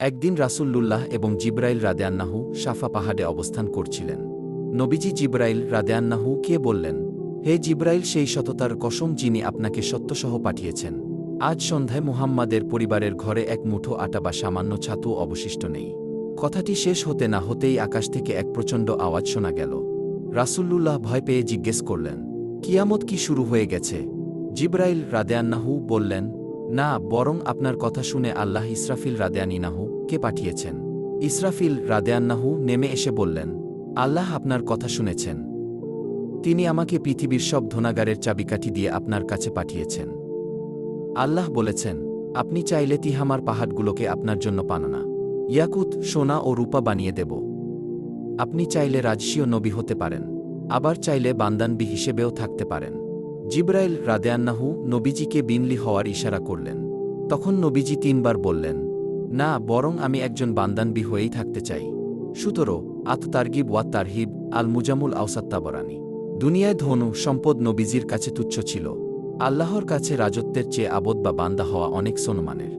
একদিন রাসূলুল্লাহ এবং জিবরাইল রাদিয়াল্লাহু সাফা পাহাড়ে অবস্থান করছিলেন। নবীজি জিবরাইল রাদিয়াল্লাহু কে বললেন, হে জিবরাইল, সেই সততার কসম যিনি আপনাকে সত্যসহ পাঠিয়েছেন, আজ সন্ধ্যায় মুহাম্মাদের পরিবারের ঘরে এক মুঠো আটা বা সামান্য ছাতুও অবশিষ্ট নেই। কথাটি শেষ হতে না হতেই আকাশ থেকে এক প্রচণ্ড আওয়াজ শোনা গেল। রাসূলুল্লাহ ভয় পেয়ে জিজ্ঞেস করলেন, কিয়ামত কি শুরু হয়ে গেছে? জিবরাইল রাদিয়াল্লাহু বললেন, না, বরং আপনার কথা শুনে আল্লাহ ইসরাফিল রাদিয়ানিনাহু কে পাঠিয়েছেন। ইসরাফিল রাদিয়াল্লাহু নেমে এসে বললেন, আল্লাহ আপনার কথা শুনেছেন। তিনি আমাকে পৃথিবীর সব ধনাগারের চাবিকাঠি দিয়ে আপনার কাছে পাঠিয়েছেন। আল্লাহ বলেছেন, আপনি চাইলে তিহামার পাহাড়গুলোকে আপনার জন্য পানানা, ইয়াকুত, সোনা ও রূপা বানিয়ে দেব। আপনি চাইলে রাজসীয় নবী হতে পারেন, আবার চাইলে বান্দানবী হিসেবেও থাকতে পারেন। জিবরাইল রাদিয়াল্লাহু নবীজিকে বিনলি হওয়ার ইশারা করলেন। তখন নবীজি ৩ বার বললেন, না, বরং আমি একজন বান্দানবী হয়েই থাকতে চাই। ১৭ তারগিব ওয়া তারহিব, আল মুজামুল আওসাত তাবরানী। দুনিয়ায় ধনু সম্পদ নবীজির কাছে তুচ্ছ ছিল। আল্লাহর কাছে রাজত্বের চেয়ে আবদ বা বান্দা হওয়া অনেক সম্মানের।